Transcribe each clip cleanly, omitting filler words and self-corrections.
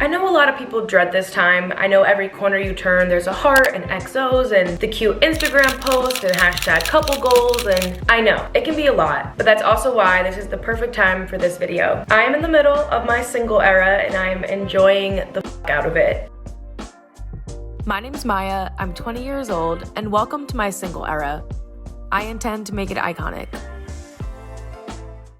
I know a lot of people dread this time. I know every corner you turn, there's a heart and XOs and the cute Instagram post and hashtag couple goals, and I know, it can be a lot, but that's also why this is the perfect time for this video. I am in the middle of my single era and I'm enjoying the f out of it. My name's Maya, I'm 20 years old, and welcome to my single era. I intend to make it iconic.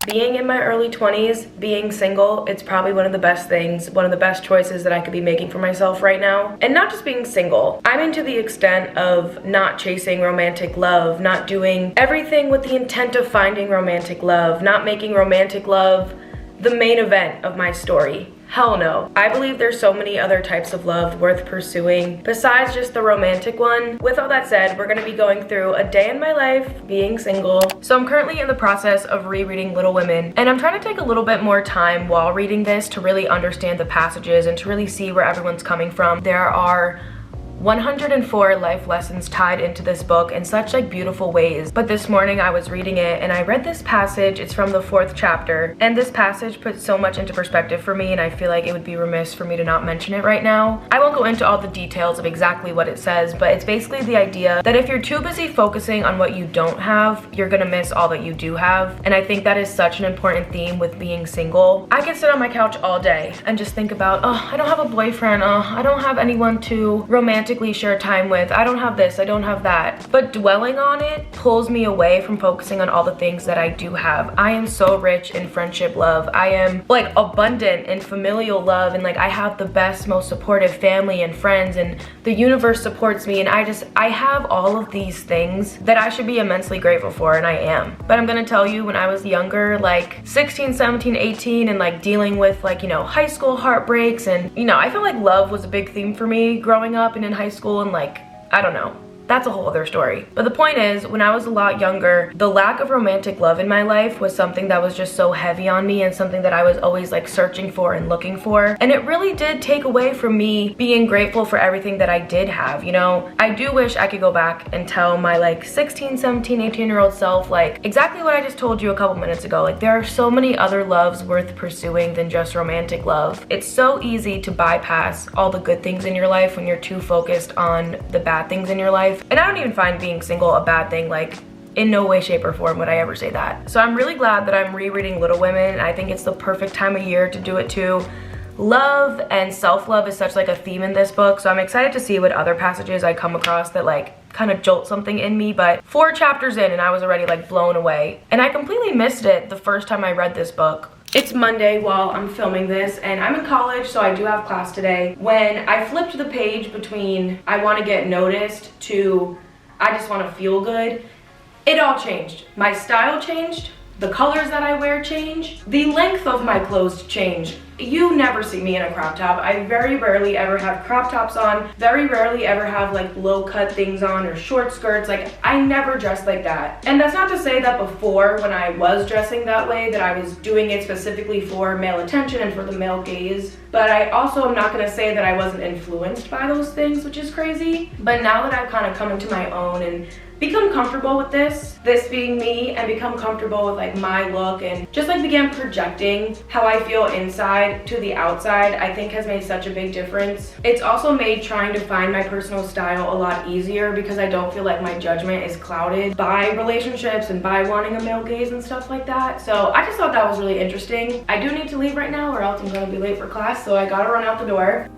Being in my early 20s, being single, it's probably one of the best things, one of the best choices that I could be making for myself right now. And not just being single. I'm into the extent of not chasing romantic love, not doing everything with the intent of finding romantic love, not making romantic love the main event of my story. Hell no. I believe there's so many other types of love worth pursuing besides just the romantic one. With all that said, we're gonna be going through a day in my life being single. So I'm currently in the process of rereading Little Women, and I'm trying to take a little bit more time while reading this to really understand the passages and to really see where everyone's coming from. There are 104 life lessons tied into this book in such like beautiful ways. But this morning I was reading it and I read this passage. It's from the 4th chapter, and this passage puts so much into perspective for me, and I feel like it would be remiss for me to not mention it right now. I won't go into all the details of exactly what it says, but it's basically the idea that if you're too busy focusing on what you don't have, you're gonna miss all that you do have. And I think that is such an important theme with being single. I can sit on my couch all day and just think about, oh, I don't have a boyfriend, I don't have anyone to romantically share time with, I don't have this, I don't have that. But dwelling on it pulls me away from focusing on all the things that I do have. I am so rich in friendship love. I am like abundant in familial love, and like I have the best, most supportive family and friends, and the universe supports me, and I have all of these things that I should be immensely grateful for, and I am. But I'm gonna tell you, when I was younger, like 16, 17, 18, and like dealing with like, you know, high school heartbreaks, and you know, I feel like love was a big theme for me growing up and in high school, and like, I don't know. That's a whole other story. But the point is, when I was a lot younger, the lack of romantic love in my life was something that was just so heavy on me, and something that I was always like searching for and looking for. And it really did take away from me being grateful for everything that I did have, you know? I do wish I could go back and tell my like 16, 17, 18-year-old self like exactly what I just told you a couple minutes ago. Like, there are so many other loves worth pursuing than just romantic love. It's so easy to bypass all the good things in your life when you're too focused on the bad things in your life. And I don't even find being single a bad thing, like in no way, shape, or form would I ever say that. So I'm really glad that I'm rereading Little Women. I think it's the perfect time of year to do it too. Love and self-love is such like a theme in this book, so I'm excited to see what other passages I come across that like kind of jolt something in me. But 4 chapters in and I was already like blown away. And I completely missed it the first time I read this book. It's Monday while I'm filming this, and I'm in college, so I do have class today. When I flipped the page between I want to get noticed to I just want to feel good, it all changed. My style changed, the colors that I wear changed, the length of my clothes changed. You never see me in a crop top. I very rarely ever have crop tops on, very rarely ever have like low cut things on or short skirts. Like, I never dress like that. And that's not to say that before, when I was dressing that way, that I was doing it specifically for male attention and for the male gaze. But I also am not gonna say that I wasn't influenced by those things, which is crazy. But now that I've kind of come into my own and become comfortable with this being me, and become comfortable with like my look, and just like began projecting how I feel inside to the outside, I think has made such a big difference. It's also made trying to find my personal style a lot easier, because I don't feel like my judgment is clouded by relationships and by wanting a male gaze and stuff like that. So I just thought that was really interesting. I do need to leave right now or else I'm gonna be late for class, so I gotta run out the door.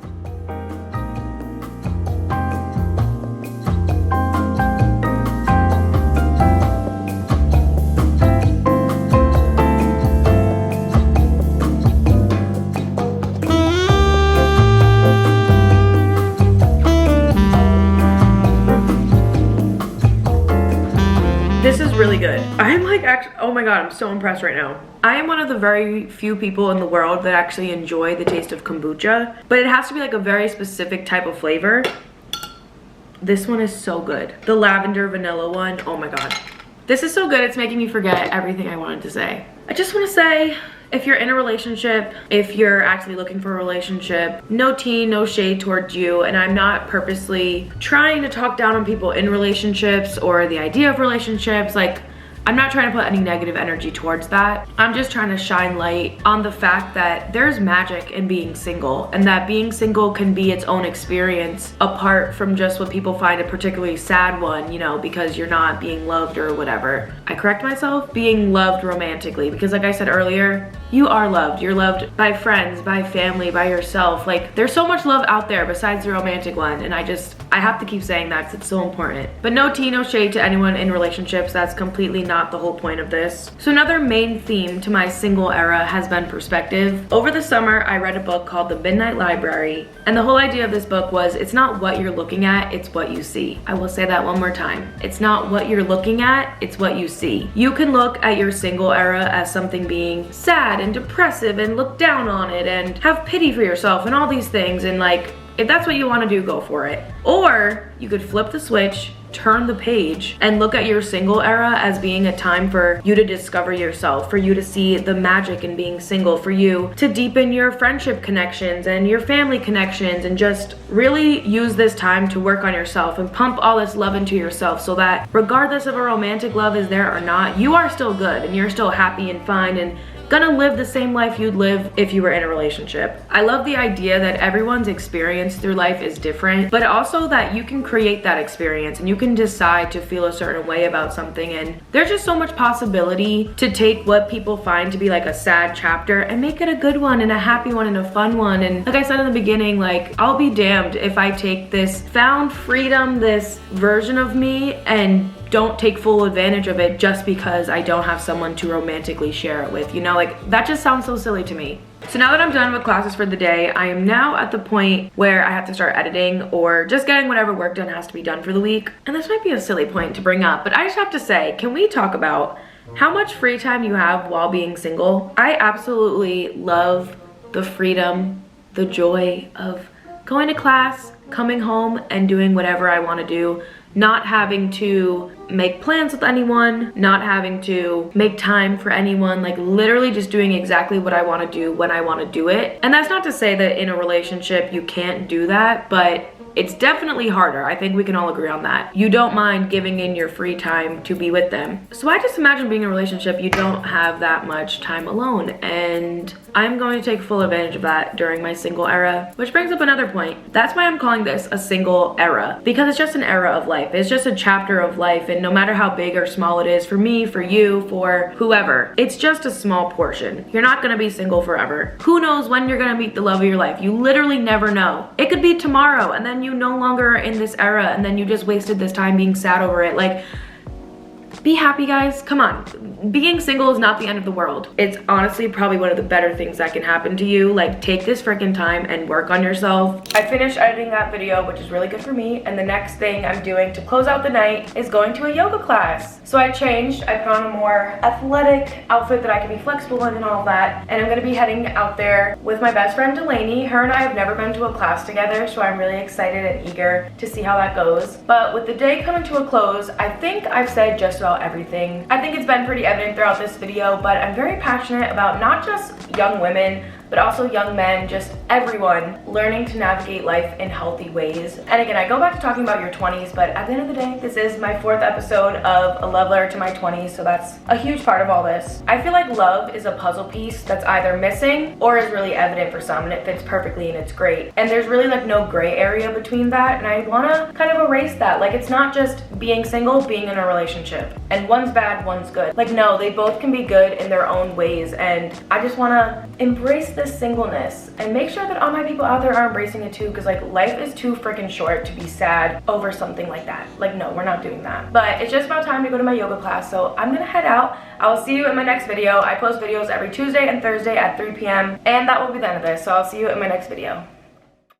This is really good. I'm like, oh my god, I'm so impressed right now. I am one of the very few people in the world that actually enjoy the taste of kombucha, but it has to be like a very specific type of flavor. This one is so good. The lavender vanilla one, oh my god. This is so good, it's making me forget everything I wanted to say. I just want to say, if you're in a relationship, if you're actually looking for a relationship, no tea, no shade towards you, and I'm not purposely trying to talk down on people in relationships or the idea of relationships. Like, I'm not trying to put any negative energy towards that. I'm just trying to shine light on the fact that there's magic in being single, and that being single can be its own experience apart from just what people find a particularly sad one, you know, because you're not being loved or whatever. I correct myself, being loved romantically, because like I said earlier, you are loved. You're loved by friends, by family, by yourself. Like, there's so much love out there besides the romantic one, and I have to keep saying that because it's so important. But no tea, no shade to anyone in relationships. That's completely not the whole point of this. So another main theme to my single era has been perspective. Over the summer, I read a book called The Midnight Library, and the whole idea of this book was it's not what you're looking at, it's what you see. I will say that one more time. It's not what you're looking at, it's what you see. You can look at your single era as something being sad and depressive and look down on it and have pity for yourself and all these things, and like, if that's what you want to do, go for it. Or you could flip the switch, turn the page, and look at your single era as being a time for you to discover yourself, for you to see the magic in being single, for you to deepen your friendship connections and your family connections, and just really use this time to work on yourself and pump all this love into yourself, so that regardless of a romantic love is there or not, you are still good and you're still happy and fine and gonna live the same life you'd live if you were in a relationship. I love the idea that everyone's experience through life is different, but also that you can create that experience and you can decide to feel a certain way about something, and there's just so much possibility to take what people find to be like a sad chapter and make it a good one and a happy one and a fun one. And like I said in the beginning, like, I'll be damned if I take this found freedom, this version of me, and don't take full advantage of it just because I don't have someone to romantically share it with, you know? Like, that just sounds so silly to me. So now that I'm done with classes for the day, I am now at the point where I have to start editing or just getting whatever work done has to be done for the week. And this might be a silly point to bring up, but I just have to say, can we talk about how much free time you have while being single? I absolutely love the freedom, the joy of going to class, coming home, and doing whatever I want to do. Not having to make plans with anyone, not having to make time for anyone, like literally just doing exactly what I want to do when I want to do it. And that's not to say that in a relationship you can't do that, but it's definitely harder. I think we can all agree on that. You don't mind giving in your free time to be with them. So I just imagine being in a relationship, you don't have that much time alone, and I'm going to take full advantage of that during my single era, which brings up another point. That's why I'm calling this a single era, because it's just an era of life. It's just a chapter of life, and no matter how big or small it is, for me, for you, for whoever, it's just a small portion. You're not gonna be single forever. Who knows when you're gonna meet the love of your life? You literally never know. It could be tomorrow, and then you no longer are in this era, and then you just wasted this time being sad over it. Like, be happy, guys. Come on. Being single is not the end of the world. It's honestly probably one of the better things that can happen to you. Like, take this freaking time and work on yourself. I finished editing that video, which is really good for me, and the next thing I'm doing to close out the night is going to a yoga class. So I changed. I put on a more athletic outfit that I can be flexible in and all that, and I'm gonna be heading out there with my best friend Delaney. Her and I have never been to a class together, so I'm really excited and eager to see how that goes. But with the day coming to a close, I think I've said just about everything. I think it's been pretty evident throughout this video, but I'm very passionate about not just young women, but also young men, just everyone learning to navigate life in healthy ways. And again, I go back to talking about your 20s, but at the end of the day, this is my 4th episode of A Love Letter to My 20s, so that's a huge part of all this. I feel like love is a puzzle piece that's either missing or is really evident for some, and it fits perfectly and it's great. And there's really like no gray area between that, and I wanna kind of erase that. Like, it's not just being single, being in a relationship, and one's bad, one's good. Like, no, they both can be good in their own ways, and I just wanna embrace this singleness and make sure that all my people out there are embracing it too, because like, life is too freaking short to be sad over something like that. Like, no, we're not doing that. But it's just about time to go to my yoga class, so I'm gonna head out. I will see you in my next video. I post videos every Tuesday and Thursday at 3 p.m. and that will be the end of this, so I'll see you in my next video.